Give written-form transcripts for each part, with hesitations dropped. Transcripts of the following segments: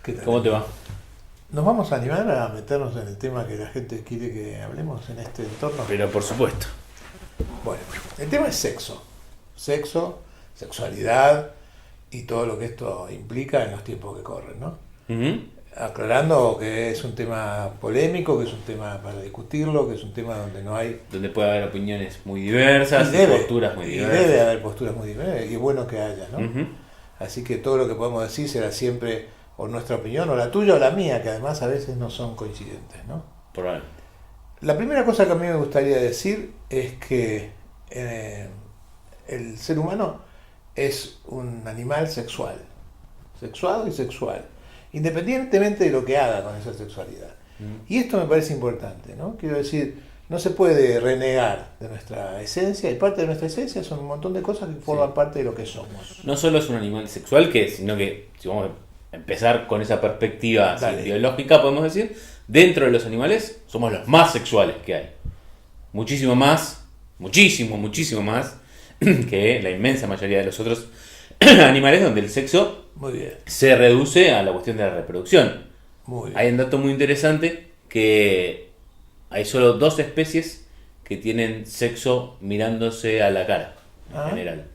¿Qué tal? ¿Cómo te va? ¿Nos vamos a animar a meternos en el tema que la gente quiere que hablemos en este entorno? Pero por supuesto. Bueno, el tema es sexo. Sexo, sexualidad y todo lo que esto implica en los tiempos que corren, ¿no? Ujú. Aclarando que es un tema polémico, que es un tema para discutirlo, que es un tema donde no hay... Donde puede haber opiniones muy diversas y debe, posturas muy y diversas. debe haber posturas muy diversas, y es bueno que haya, ¿no? Ujú. Así que todo lo que podemos decir será siempre o nuestra opinión, o la tuya o la mía, que además a veces no son coincidentes, ¿no? Probablemente. La primera cosa que a mí me gustaría decir es que el ser humano es un animal sexual, sexuado y sexual, independientemente de lo que haga con esa sexualidad. Y esto me parece importante, ¿no? Quiero decir, no se puede renegar de nuestra esencia, y parte de nuestra esencia son un montón de cosas que forman parte de lo que somos. No solo es un animal sexual, sino que, si vamos a empezar con esa perspectiva así, Dale. biológica, podemos decir, dentro de los animales somos los más sexuales que hay. Muchísimo más, muchísimo más que la inmensa mayoría de los otros animales donde el sexo Muy bien, se reduce a la cuestión de la reproducción. muy bien. Hay un dato muy interesante que hay solo 2 especies que tienen sexo mirándose a la cara, en general.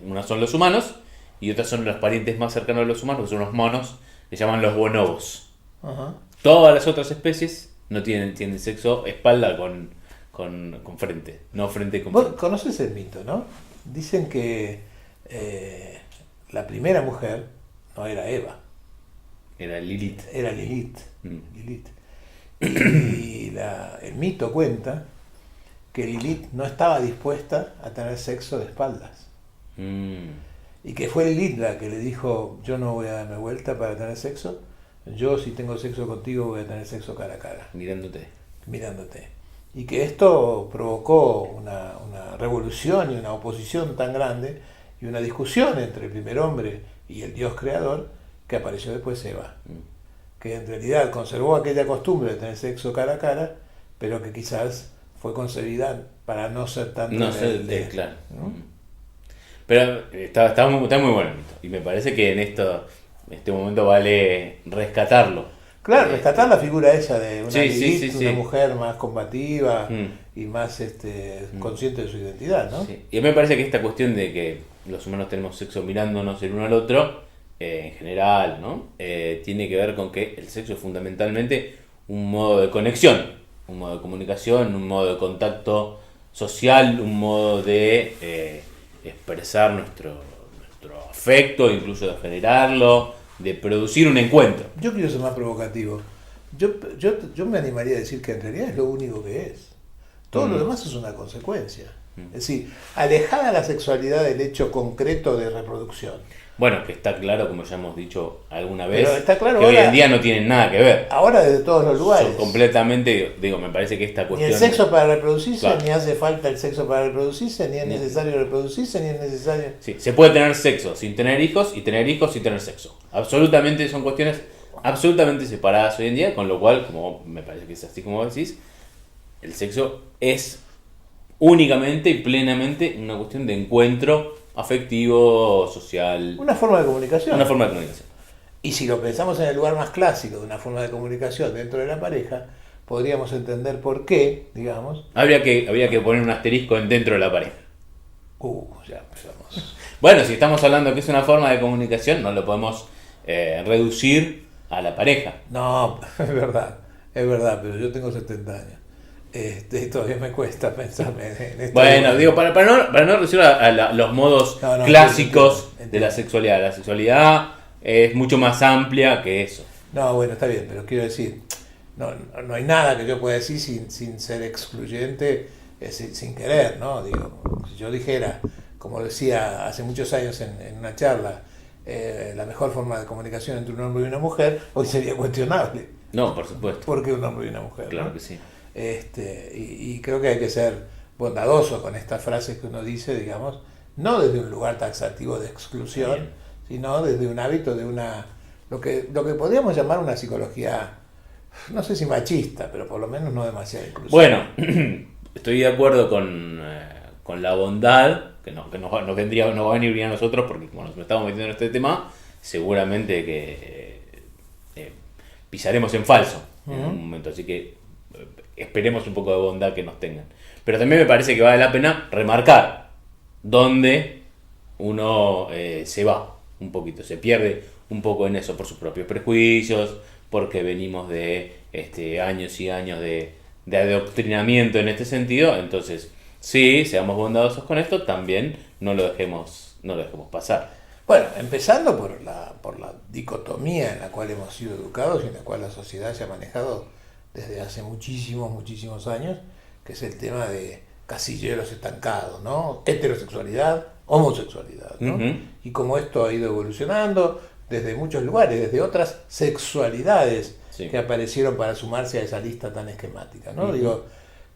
Unas son los humanos y otras son los parientes más cercanos a los humanos, que son los monos, que se llaman los bonobos. Ajá. Todas las otras especies no tienen sexo espalda con frente, no frente con Vos frente. conoces el mito, ¿no? Dicen que la primera mujer no era Eva, Era Lilith. era Lilith. Mm. Lilith. Y el mito cuenta que Lilith no estaba dispuesta a tener sexo de espaldas. Y que fue Lilith la que le dijo, yo no voy a darme vuelta para tener sexo, yo si tengo sexo contigo voy a tener sexo cara a cara, Mirándote. mirándote. Y que esto provocó una revolución y una oposición tan grande y una discusión entre el primer hombre y el Dios creador, que apareció después Eva, que en realidad conservó aquella costumbre de tener sexo cara a cara, pero que quizás fue concebida para no ser tan No sé, rebelde, claro. ¿no? Pero está muy bueno el mito. Y me parece que en este momento vale rescatarlo. Claro, rescatar la figura esa de una Sí, Lilith, sí. una mujer más combativa Mm. y más consciente de su identidad, ¿no? Sí. Y a mí me parece que esta cuestión de que los humanos tenemos sexo mirándonos el uno al otro, en general, ¿no? Tiene que ver con que el sexo es fundamentalmente un modo de conexión, un modo de comunicación, un modo de contacto social, un modo de expresar nuestro afecto, incluso de generarlo, de producir un encuentro. Yo quiero ser más provocativo. Yo me animaría a decir que en realidad es lo único que es. Todo lo demás es una consecuencia. Es decir, alejada la sexualidad del hecho concreto de reproducción. Bueno, que está claro, como ya hemos dicho alguna vez, Pero está claro que hoy ahora- en día no tienen nada que ver. Ahora desde todos los lugares. Son completamente, me parece que esta Ni cuestión... el sexo para reproducirse, Claro. ni hace falta el sexo para reproducirse, ni es necesario reproducirse, ni es necesario... Sí, se puede tener sexo sin tener hijos y tener hijos sin tener sexo. Absolutamente son cuestiones absolutamente separadas hoy en día, con lo cual, como me parece que es así como decís, el sexo es únicamente y plenamente una cuestión de encuentro afectivo, social, Una forma de comunicación. una forma de comunicación. Y si lo pensamos en el lugar más clásico de una forma de comunicación dentro de la pareja, podríamos entender por qué, digamos... Habría que poner un asterisco dentro de la pareja. Ya empezamos. Bueno, si estamos hablando que es una forma de comunicación, no lo podemos reducir a la pareja. No, es verdad, pero yo tengo 70 años. Y todavía me cuesta pensarme en esto. Bueno, digo, para no reducir a los modos No, clásicos entiendo. de la sexualidad. La sexualidad es mucho más amplia que eso. No, bueno, está bien, pero quiero decir, no hay nada que yo pueda decir sin ser excluyente, sin querer, ¿no? Digo, si yo dijera, como decía hace muchos años en una charla, la mejor forma de comunicación entre un hombre y una mujer, hoy sería cuestionable. No, por supuesto. ¿Por qué un hombre y una mujer? Claro ¿no? que sí. Y creo que hay que ser bondadoso con estas frases que uno dice, digamos, no desde un lugar taxativo de exclusión, Bien. sino desde un hábito de lo que podríamos llamar una psicología, no sé si machista, pero por lo menos no demasiado inclusiva. Bueno, estoy de acuerdo con la bondad, que nos va a venir bien a nosotros, porque como nos estamos metiendo en este tema, seguramente que pisaremos en falso en un momento, así que esperemos un poco de bondad que nos tengan. Pero también me parece que vale la pena remarcar dónde uno se va un poquito, se pierde un poco en eso por sus propios prejuicios, porque venimos de años y años de adoctrinamiento en este sentido. Entonces, sí, seamos bondadosos con esto, también no lo dejemos pasar. Bueno, empezando por la dicotomía en la cual hemos sido educados y en la cual la sociedad se ha manejado desde hace muchísimos años, que es el tema de casilleros estancados, ¿no? Heterosexualidad, homosexualidad, ¿no? Uh-huh. Y cómo esto ha ido evolucionando desde muchos lugares, desde otras sexualidades que aparecieron para sumarse a esa lista tan esquemática, ¿no? Uh-huh. Digo,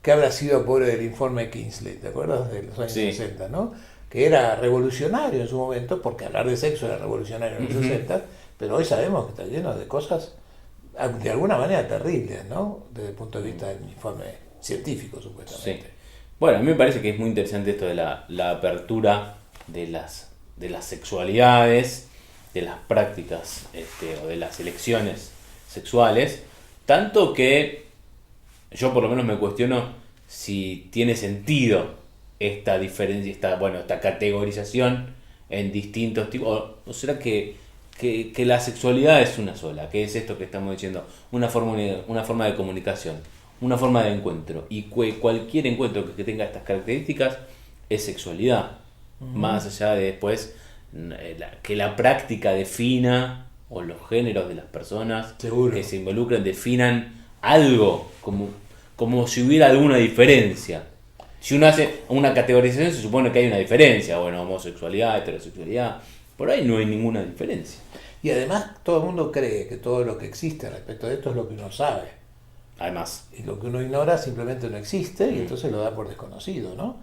¿qué habrá sido pobre del informe Kingsley? ¿Te acuerdas? De los años 60, ¿no? Que era revolucionario en su momento, porque hablar de sexo era revolucionario en los 60, pero hoy sabemos que está lleno de cosas de alguna manera terribles, ¿no? Desde el punto de vista del informe científico, supuestamente. Sí. Bueno, a mí me parece que es muy interesante esto de la apertura de las sexualidades, de las prácticas o de las elecciones sexuales, tanto que yo por lo menos me cuestiono si tiene sentido esta diferencia, esta categorización en distintos tipos, o será que la sexualidad es una sola, que es esto que estamos diciendo, una forma de comunicación, una forma de encuentro, y cualquier encuentro que tenga estas características es sexualidad, más allá de después que la práctica defina, o los géneros de las personas Seguro. que se involucran definan algo, como si hubiera alguna diferencia. Si uno hace una categorización se supone que hay una diferencia, bueno, homosexualidad, heterosexualidad, por ahí no hay ninguna diferencia. Y además todo el mundo cree que todo lo que existe respecto de esto es lo que uno sabe. Además. Y lo que uno ignora simplemente no existe y entonces lo da por desconocido, ¿no?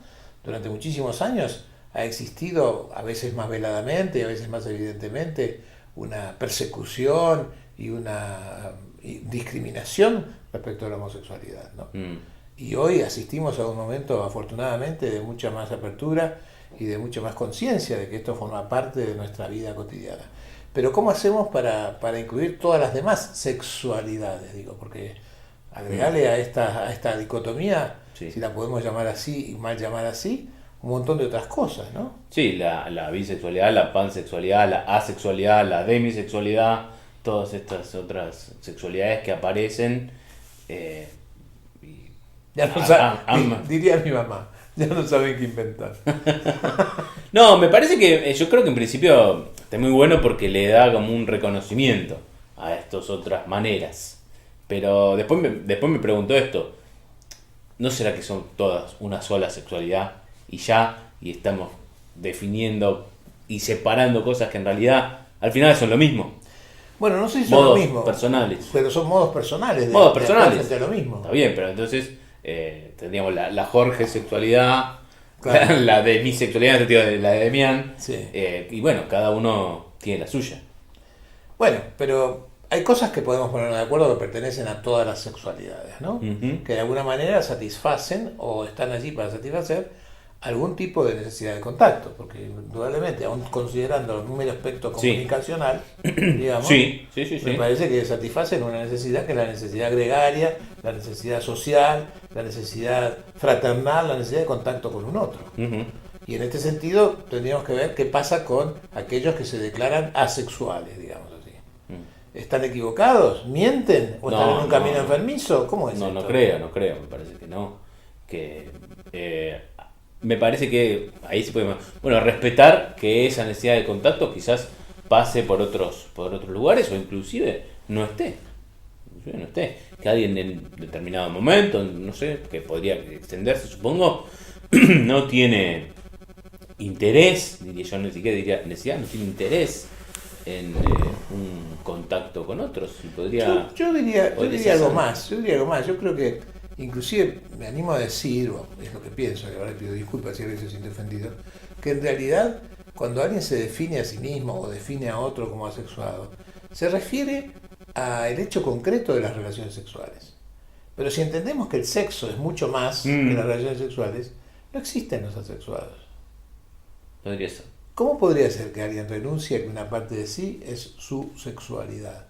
Durante muchísimos años ha existido, a veces más veladamente y a veces más evidentemente, una persecución y una discriminación respecto a la homosexualidad, ¿no? Y hoy asistimos a un momento, afortunadamente, de mucha más apertura y de mucha más conciencia de que esto forma parte de nuestra vida cotidiana. Pero ¿cómo hacemos para incluir todas las demás sexualidades? Digo, porque agregarle a esta dicotomía, si la podemos llamar así y mal llamar así, un montón de otras cosas, ¿no? Sí, la bisexualidad, la pansexualidad, la asexualidad, la demisexualidad, todas estas otras sexualidades que aparecen. Ya no saben, diría mi mamá, ya no saben qué inventar. No, me parece que yo creo que en principio está muy bueno porque le da como un reconocimiento a estas otras maneras. Pero después me preguntó esto, ¿no será que son todas una sola sexualidad y estamos definiendo y separando cosas que en realidad al final son lo mismo? Bueno, no sé si son modos lo mismo, personales. Pero son modos personales. Modos personales. Frente a lo mismo. Está bien, pero entonces tendríamos la Jorge sexualidad, Claro. la de mi sexualidad en el sentido de la de Demián, Sí. y bueno, cada uno tiene la suya. Bueno, pero hay cosas que podemos ponernos de acuerdo que pertenecen a todas las sexualidades, ¿no? Uh-huh. Que de alguna manera satisfacen o están allí para satisfacer algún tipo de necesidad de contacto, porque indudablemente, aún considerando un mero aspecto comunicacional, digamos, Sí. me parece que satisfacen una necesidad que es la necesidad gregaria, la necesidad social, la necesidad fraternal, la necesidad de contacto con un otro. Uh-huh. Y en este sentido tendríamos que ver qué pasa con aquellos que se declaran asexuales, digamos así. ¿Están equivocados? ¿Mienten? ¿O están en un camino enfermizo? ¿Cómo es esto? No creo, me parece que no. Me parece que ahí se puede... Bueno, respetar que esa necesidad de contacto quizás pase por otros lugares o inclusive no esté. Que alguien en determinado momento, no sé, que podría extenderse, supongo, no tiene interés, diría yo, ni siquiera diría necesidad, no tiene interés en un contacto con otros. Y podría, yo diría algo ser. más. Yo creo que, inclusive, me animo a decir, o es lo que pienso, y ahora pido disculpas si a veces siento ofendido, que en realidad, cuando alguien se define a sí mismo o define a otro como asexuado, se refiere al hecho concreto de las relaciones sexuales. Pero si entendemos que el sexo es mucho más que las relaciones sexuales, no existen los asexuados. Podría ser. ¿Cómo podría ser que alguien renuncie a que una parte de sí es su sexualidad?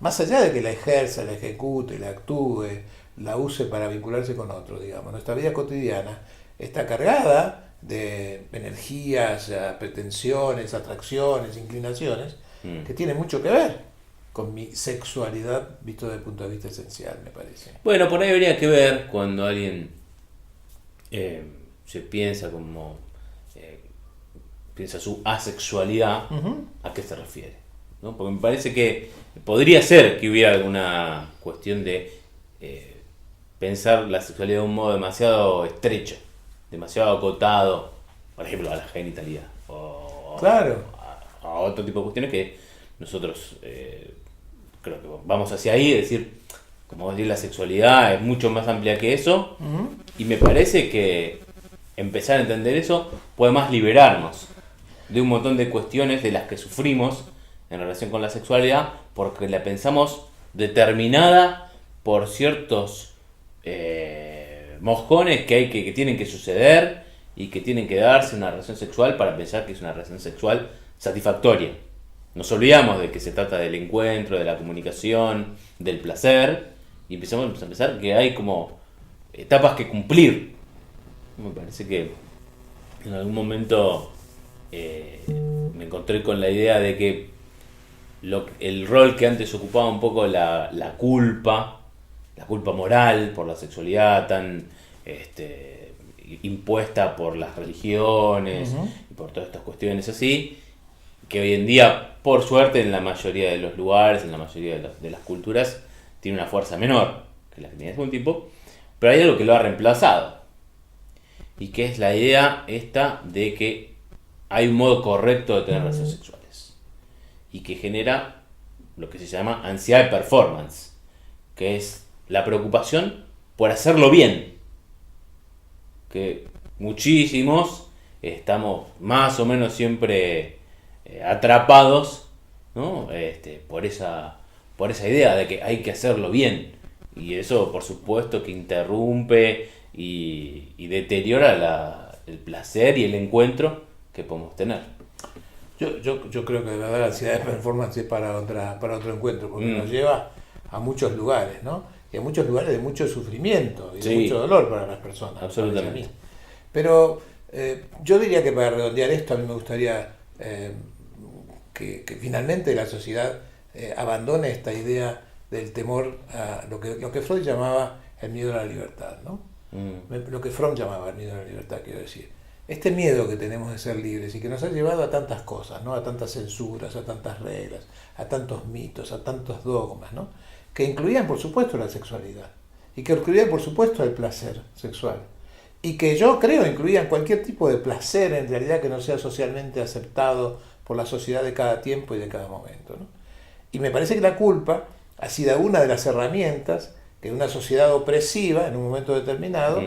más allá de que la ejerza, la ejecute, la actúe, la use para vincularse con otros, digamos. Nuestra vida cotidiana está cargada de energías, pretensiones, atracciones, inclinaciones, que tienen mucho que ver con mi sexualidad visto desde el punto de vista esencial, me parece. Bueno, por ahí habría que ver cuando alguien se piensa como piensa su asexualidad, ¿a qué se refiere? ¿No? Porque me parece que podría ser que hubiera alguna cuestión de pensar la sexualidad de un modo demasiado estrecho, demasiado acotado, por ejemplo, a la genitalidad o claro. a otro tipo de cuestiones que nosotros creo que vamos hacia ahí, es decir, como decir, la sexualidad es mucho más amplia que eso, y me parece que empezar a entender eso puede más liberarnos de un montón de cuestiones de las que sufrimos en relación con la sexualidad, porque la pensamos determinada por ciertos moscones que tienen que suceder y que tienen que darse una relación sexual para pensar que es una relación sexual satisfactoria. Nos olvidamos de que se trata del encuentro, de la comunicación, del placer, y empezamos a pensar que hay como etapas que cumplir. Me parece que en algún momento me encontré con la idea de que el rol que antes ocupaba un poco la culpa moral por la sexualidad tan impuesta por las religiones y por todas estas cuestiones así, que hoy en día, por suerte, en la mayoría de los lugares, en la mayoría de las culturas, tiene una fuerza menor que la que tenía hace un tiempo, pero hay algo que lo ha reemplazado, y que es la idea esta de que hay un modo correcto de tener relaciones sexuales, y que genera lo que se llama ansiedad de performance, que es la preocupación por hacerlo bien, que muchísimos estamos más o menos siempre atrapados, ¿no? por esa idea de que hay que hacerlo bien, y eso por supuesto que interrumpe y deteriora el placer y el encuentro que podemos tener. Yo creo que de verdad la ansiedad de performance es para otro encuentro, porque nos lleva a muchos lugares, ¿no? Y a muchos lugares de mucho sufrimiento y de mucho dolor para las personas. Absolutamente. Pero yo diría que para redondear esto, a mí me gustaría que finalmente la sociedad abandone esta idea del temor a lo que Freud llamaba el miedo a la libertad, ¿no? Lo que Fromm llamaba el miedo a la libertad, quiero decir. Este miedo que tenemos de ser libres y que nos ha llevado a tantas cosas, ¿no? A tantas censuras, a tantas reglas, a tantos mitos, a tantos dogmas, ¿no? Que incluían, por supuesto, la sexualidad y que incluían, por supuesto, el placer sexual. Y que yo creo incluían cualquier tipo de placer, en realidad, que no sea socialmente aceptado por la sociedad de cada tiempo y de cada momento, ¿no? Y me parece que la culpa ha sido una de las herramientas que una sociedad opresiva, en un momento determinado,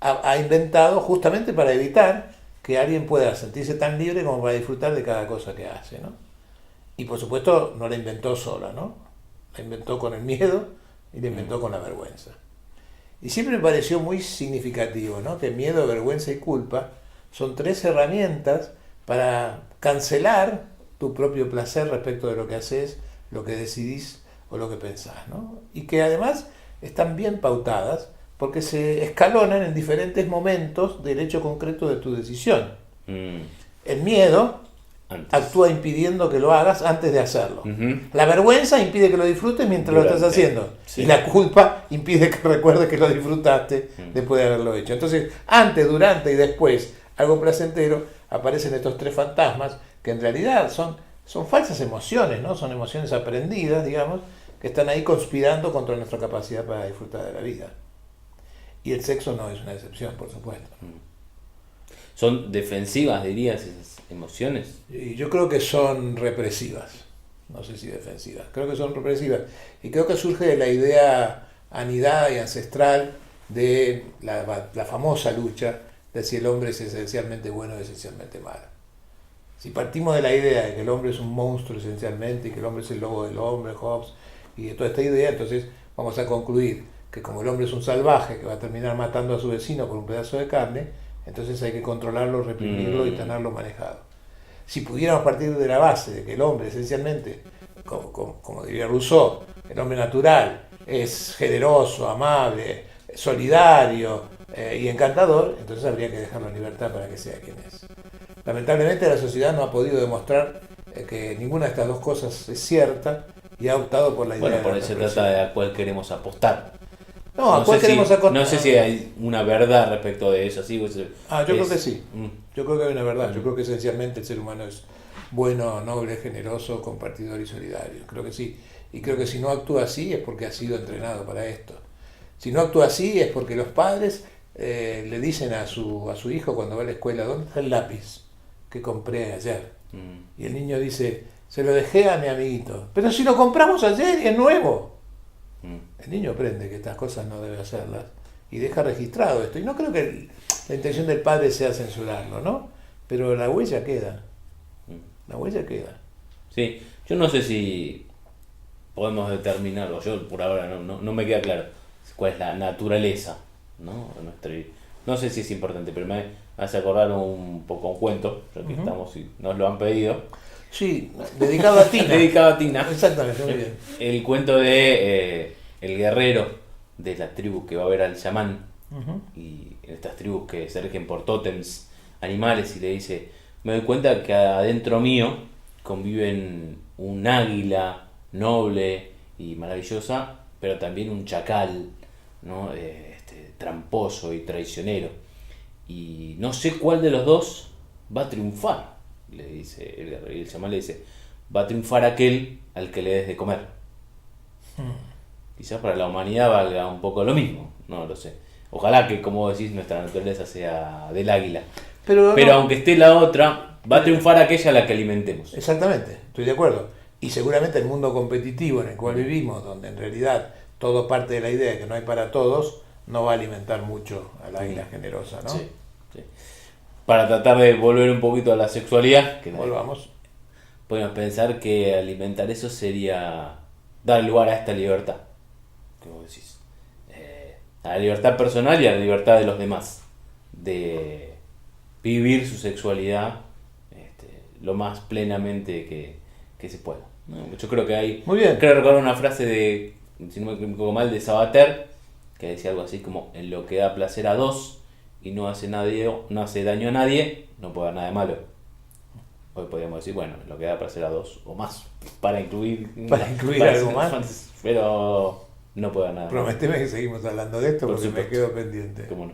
ha inventado justamente para evitar que alguien pueda sentirse tan libre como para disfrutar de cada cosa que hace, ¿no? Y por supuesto no la inventó sola, ¿no? La inventó con el miedo y la inventó con la vergüenza. Y siempre me pareció muy significativo, ¿no? Que miedo, vergüenza y culpa son tres herramientas para cancelar tu propio placer respecto de lo que haces, lo que decidís o lo que pensás, ¿no? Y que además están bien pautadas porque se escalonan en diferentes momentos del hecho concreto de tu decisión. El miedo actúa impidiendo que lo hagas antes de hacerlo. La vergüenza impide que lo disfrutes mientras lo estás haciendo. Sí. Y la culpa impide que recuerdes que lo disfrutaste después de haberlo hecho. Entonces, antes, durante y después, algo placentero, aparecen estos tres fantasmas que en realidad son falsas emociones, ¿no? Son emociones aprendidas, digamos, que están ahí conspirando contra nuestra capacidad para disfrutar de la vida. Y el sexo no es una excepción, por supuesto. ¿Son defensivas, dirías, esas emociones? Y yo creo que son represivas. No sé si defensivas. Creo que son represivas. Y creo que surge de la idea anidada y ancestral de la famosa lucha de si el hombre es esencialmente bueno o esencialmente malo. Si partimos de la idea de que el hombre es un monstruo esencialmente y que el hombre es el lobo del hombre, Hobbes, y de toda esta idea, entonces vamos a concluir que como el hombre es un salvaje que va a terminar matando a su vecino por un pedazo de carne, entonces hay que controlarlo, reprimirlo y tenerlo manejado. Si pudiéramos partir de la base de que el hombre esencialmente, como diría Rousseau, el hombre natural es generoso, amable, solidario y encantador, entonces habría que dejarlo en libertad para que sea quien es. Lamentablemente la sociedad no ha podido demostrar que ninguna de estas dos cosas es cierta y ha optado por la idea Bueno, de por la eso se represión. trata de a cuál queremos apostar. No, ¿a No cuál sé queremos si, acostar? no sé si hay una verdad respecto de eso, ¿sí? Yo creo que sí. Mm. Yo creo que hay una verdad. Yo creo que esencialmente el ser humano es bueno, noble, generoso, compartidor y solidario. Creo que sí. Y creo que si no actúa así es porque ha sido entrenado para esto. Si no actúa así es porque los padres le dicen a su hijo cuando va a la escuela, ¿dónde está el lápiz que compré ayer? Y el niño dice, se lo dejé a mi amiguito. Pero si lo compramos ayer y es nuevo. El niño aprende que estas cosas no debe hacerlas y deja registrado esto. Y no creo que la intención del padre sea censurarlo, ¿no? Pero la huella queda. La huella queda. Sí, yo no sé si podemos determinarlo, yo por ahora no me queda claro cuál es la naturaleza, ¿no? No sé si es importante, pero me hace acordar un poco un cuento, ya que estamos y nos lo han pedido. Sí, dedicado a Tina. Dedicado a Tina. Exactamente, muy bien. El cuento de el guerrero de la tribu que va a ver al chamán y en estas tribus que se rigen por tótems animales y le dice, me doy cuenta que adentro mío conviven un águila noble y maravillosa, pero también un chacal, ¿no? Tramposo y traicionero. Y no sé cuál de los dos va a triunfar, le dice el guerrero. Y el chamán le dice, va a triunfar aquel al que le des de comer. Quizás para la humanidad valga un poco lo mismo, no lo sé. Ojalá que, como decís, nuestra naturaleza sea del águila. Pero no, aunque esté la otra, va a triunfar aquella a la que alimentemos. Exactamente, estoy de acuerdo. Y seguramente el mundo competitivo en el cual vivimos, donde en realidad todo parte de la idea de que no hay para todos, no va a alimentar mucho a la águila generosa, ¿no? Sí, sí. Para tratar de volver un poquito a la sexualidad, que Volvamos. podemos pensar que alimentar eso sería dar lugar a esta libertad. ¿Qué vos decís? A la libertad personal y a la libertad de los demás. De vivir su sexualidad lo más plenamente que se pueda, ¿no? Yo creo que hay... Muy bien. Creo recordar una frase de, si no me equivoco mal, de Sabater, que decía algo así como, en lo que da placer a dos y no hace daño a nadie, no puede haber nada de malo. Hoy podríamos decir, bueno, en lo que da placer a dos o más, para incluir algo más. pero no puede haber nada. Prometeme que seguimos hablando de esto Por porque supuesto. me quedo pendiente. ¿Cómo no?